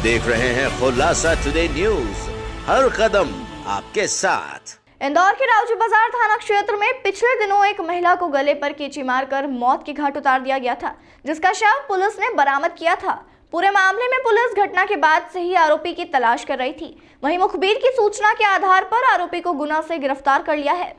देख रहे हैं खुलासा टुडे न्यूज, हर कदम आपके साथ। इंदौर के रावजी बाजार थाना क्षेत्र में पिछले दिनों एक महिला को गले पर कैंची मारकर मौत के घाट उतार दिया गया था, जिसका शव पुलिस ने बरामद किया था। पूरे मामले में पुलिस घटना के बाद से ही आरोपी की तलाश कर रही थी। वहीं मुखबिर की सूचना के आधार पर आरोपी को गुना से गिरफ्तार कर लिया है।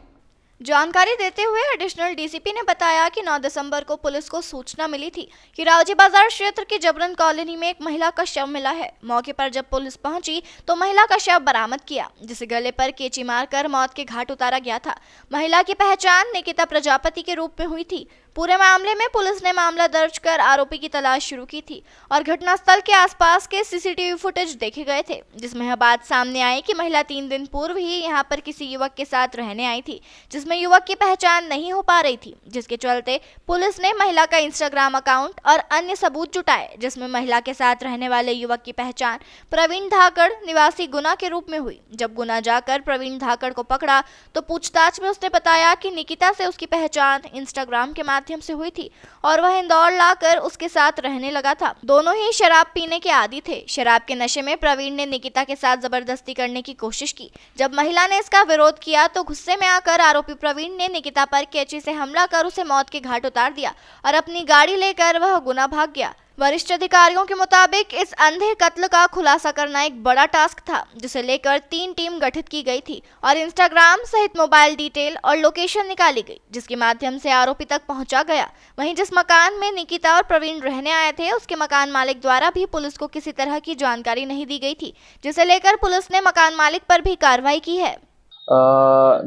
जानकारी देते हुए एडिशनल डीसीपी ने बताया कि 9 दिसंबर को पुलिस को सूचना मिली थी कि रावजी बाजार क्षेत्र की जबरन कॉलोनी में एक महिला का शव मिला है। मौके पर जब पुलिस पहुंची तो महिला का शव बरामद किया, जिसे गले पर कैंची मारकर मौत के घाट उतारा गया था। महिला की पहचान निकिता प्रजापति के रूप में हुई थी। पूरे मामले में पुलिस ने मामला दर्ज कर आरोपी की तलाश शुरू की थी और घटनास्थल के आसपास के सीसीटीवी फुटेज देखे गए थे, जिसमें यह बात सामने आई कि महिला 3 दिन पूर्व ही यहां पर किसी युवक के साथ रहने आई थी, जिसमें युवक की पहचान नहीं हो पा रही थी, जिसके चलते पुलिस ने महिला का इंस्टाग्राम अकाउंट और अन्य सबूत जुटाए, जिसमें महिला के साथ रहने वाले युवक की पहचान प्रवीण धाकड़ निवासी गुना के रूप में हुई। जब गुना जाकर प्रवीण धाकड़ को पकड़ा तो पूछताछ में उसने बताया कि निकिता से उसकी पहचान इंस्टाग्राम के माध्यम से हुई थी और वह इंदौर लाकर उसके साथ रहने लगा था। दोनों ही शराब पीने के आदी थे। शराब के नशे में प्रवीण ने निकिता के साथ जबरदस्ती करने की कोशिश की। जब महिला ने इसका विरोध किया तो गुस्से में आकर आरोपी प्रवीण ने निकिता पर कैंची से हमला कर उसे मौत के घाट उतार दिया और अपनी गाड़ी लेकर वह गुना भाग गया। वरिष्ठ अधिकारियों के मुताबिक इस अंधे कत्ल का खुलासा करना एक बड़ा टास्क था, जिसे लेकर 3 टीम गठित की गई थी और इंस्टाग्राम सहित मोबाइल डिटेल और लोकेशन निकाली गई, जिसके माध्यम से आरोपी तक पहुंचा गया। वहीं जिस मकान में निकिता और प्रवीण रहने आए थे, उसके मकान मालिक द्वारा भी पुलिस को किसी तरह की जानकारी नहीं दी गई थी, जिसे लेकर पुलिस ने मकान मालिक पर भी कार्रवाई की है।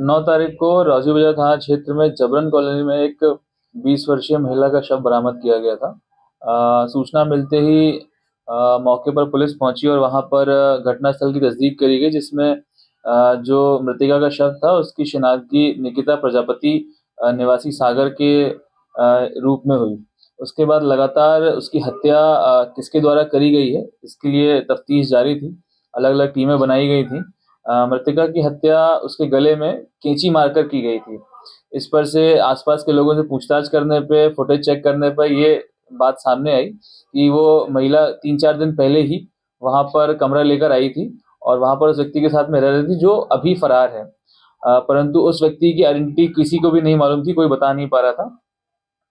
9 तारीख को रावजी बाजार थाना क्षेत्र में जबरन कॉलोनी में एक 20 वर्षीय महिला का शव बरामद किया गया था। सूचना मिलते ही मौके पर पुलिस पहुंची और वहां पर घटनास्थल की तस्दीक करी गई, जिसमें जो मृतका का शव था उसकी शिनाख्ती निकिता प्रजापति निवासी सागर के रूप में हुई। उसके बाद लगातार उसकी हत्या किसके द्वारा करी गई है, इसके लिए तफ्तीश जारी थी। अलग अलग टीमें बनाई गई थी। मृतका की हत्या उसके गले में कैंची मारकर की गई थी। इस पर से आसपास के लोगों से पूछताछ करने पे, फुटेज चेक करने पर ये बात सामने आई कि वो महिला 3-4 दिन पहले ही वहां पर कमरा लेकर आई थी और वहां पर उस व्यक्ति के साथ में रह रही थी जो अभी फरार है। परंतु उस व्यक्ति की आइडेंटिटी किसी को भी नहीं मालूम थी, कोई बता नहीं पा रहा था।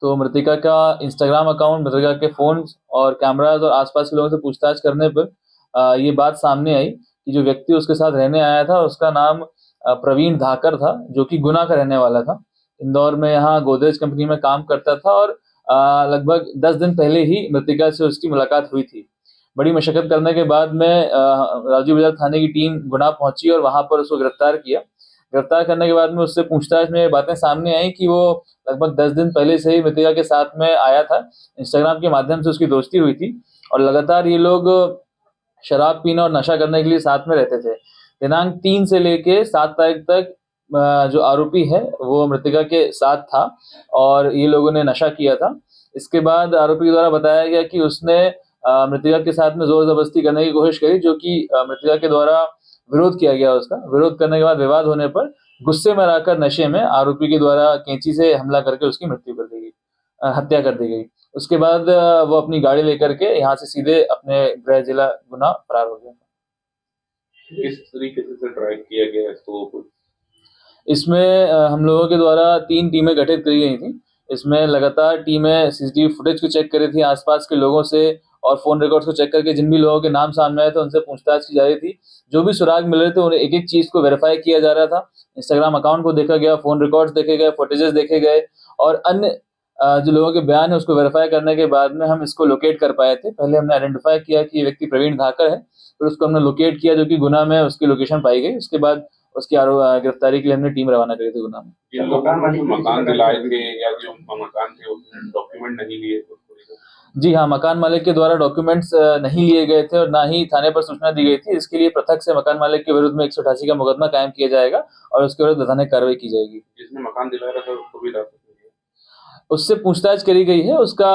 तो मृतका का इंस्टाग्राम अकाउंट, मृतका के फोन और कैमराज और आसपास के लोगों से पूछताछ करने पर ये बात सामने आई कि जो व्यक्ति उसके साथ रहने आया था उसका नाम प्रवीण धाकड़ था, जो कि गुना का रहने वाला था। इंदौर में यहाँ गोदरेज कंपनी में काम करता था और लगभग 10 दिन पहले ही मृतका से उसकी मुलाकात हुई थी। बड़ी मशक्कत करने के बाद में रावजी बाजार थाने की टीम गुना पहुंची और वहां पर उसको गिरफ्तार किया। गिरफ्तार करने के बाद में उससे पूछताछ में बातें सामने आई कि वो लगभग 10 दिन पहले से ही मृतका के साथ में आया था। इंस्टाग्राम के माध्यम से उसकी दोस्ती हुई थी और लगातार ये लोग शराब पीना और नशा करने के लिए साथ में रहते थे। दिनांक 3 से लेके 7 तारीख तक जो आरोपी है वो मृतका के साथ था और ये लोगों ने नशा किया था। इसके बाद आरोपी द्वारा बताया गया कि उसने मृतका के साथ में जोर जबरदस्ती करने की कोशिश करी, जो कि मृतका के द्वारा विरोध किया गया। उसका विरोध करने के बाद विवाद होने पर गुस्से में आकर नशे में आरोपी के द्वारा कैंची से हमला करके उसकी मृत्यु कर दी गई, हत्या कर दी गई। उसके बाद वो अपनी गाड़ी लेकर के यहाँ से सीधे अपने गृह जिला गुना फरार हो गया। किस तरीके से ट्रैक किया गया इसको? इसमें हम लोगों के द्वारा 3 टीमें गठित करी गई थी। इसमें लगातार टीमें सीसीटीवी फुटेज को चेक कर रही थी, आसपास के लोगों से और फोन रिकॉर्ड्स को चेक करके जिन भी लोगों के नाम सामने आए थे उनसे पूछताछ की जा रही थी। जो भी सुराग मिल रहे थे उन्हें एक-एक चीज को वेरीफाई किया जा रहा था। इंस्टाग्राम अकाउंट को देखा गया, फोन रिकॉर्ड्स देखे गए, फुटेजेस देखे गए और अन्य जो लोगों के बयान है उसको वेरीफाई करने के बाद में हम इसको लोकेट कर पाए थे। पहले हमने आइडेंटिफाई किया कि ये व्यक्ति प्रवीण धाकड़ है, फिर उसको हमने लोकेट किया जो कि गुना में उसकी लोकेशन पाई गई। उसके बाद उसकी गिरफ्तारी के लिए हमने टीम रवाना करी थी गुना में। जिन मकान दिलाए थे या जो मकान थे उसने डॉक्यूमेंट नहीं लिए? जी हाँ, मकान मालिक के द्वारा डॉक्यूमेंट्स नहीं लिए गए थे और ना ही थाने पर सूचना दी गई थी। इसके लिए पृथक से मकान मालिक के विरुद्ध में 188 का मुकदमा कायम किया जाएगा और उसके विरुद्ध वैधानिक कार्रवाई की जाएगी। जिसने मकान दिलाया था उसको भी उससे पूछताछ करी गई है। उसका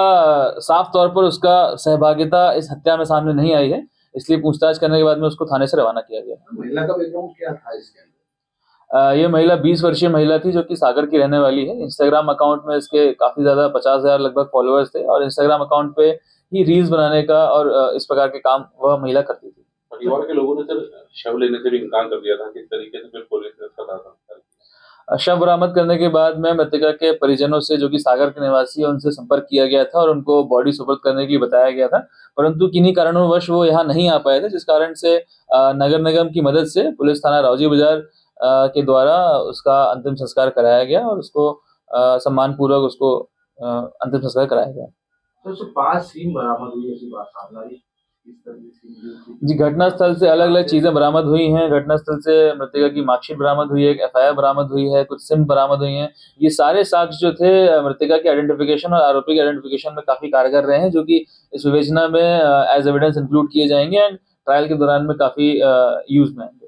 साफ तौर पर उसका सहभागिता इस हत्या में सामने नहीं आई है, इसलिए पूछताछ करने के बाद में उसको थाने से रवाना किया गया। महिला का बैकग्राउंड क्या था इसके अंदर? ये महिला 20 वर्षीय महिला थी जो कि सागर की रहने वाली है। इंस्टाग्राम अकाउंट में इसके काफी ज्यादा 50,000 लगभग फॉलोअर्स थे और इंस्टाग्राम अकाउंट पे ही रील्स बनाने का और इस प्रकार के काम वह महिला करती थी। परिवार के लोगों ने सर शव लेने से भी इनकार कर दिया था। किस तरीके से फिर पुलिस ने इसका दावा किया? शव बरामद करने के बाद में मृतका के परिजनों से, जो कि सागर के निवासी है, उनसे संपर्क किया गया था और उनको बॉडी सुपुर्द करने के लिए बताया गया था, परंतु किन्हीं कारणों वो यहाँ नहीं आ पाए थे, जिस कारण से नगर निगम की मदद से पुलिस थाना रावजी बाजार के द्वारा उसका अंतिम संस्कार कराया गया और उसको सम्मान पूर्वक उसको अंतिम संस्कार कराया गया। तो उससे 5 सीम बरामद हुई, ऐसी बात सामने आ रही है। इस तरह की सीम जी, घटनास्थल से अलग अलग चीजें बरामद हुई हैं। घटनास्थल से मृतका की मार्कशीट बरामद हुई है, एक एफआईआर बरामद हुई है, कुछ सिम बरामद हुई हैं। ये सारे साक्ष्य जो थे मृतका की आइडेंटिफिकेशन और आरोपी की आइडेंटिफिकेशन में काफी कारगर रहे हैं, जो कि इस विवेचना में एज एविडेंस इंक्लूड किए जाएंगे एंड ट्रायल के दौरान में काफी यूज में आएंगे।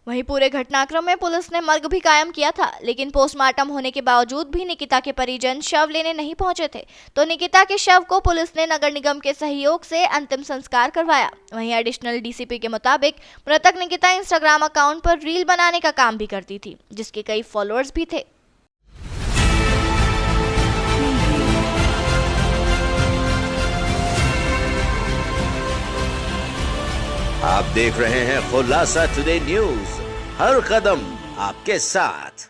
वहीं पूरे घटनाक्रम में पुलिस ने मर्ग भी कायम किया था, लेकिन पोस्टमार्टम होने के बावजूद भी निकिता के परिजन शव लेने नहीं पहुंचे थे, तो निकिता के शव को पुलिस ने नगर निगम के सहयोग से अंतिम संस्कार करवाया। वहीं एडिशनल डीसीपी के मुताबिक मृतक निकिता इंस्टाग्राम अकाउंट पर रील बनाने का काम भी करती थी, जिसके कई फॉलोअर्स भी थे। आप देख रहे हैं खुलासा टुडे न्यूज, हर कदम आपके साथ।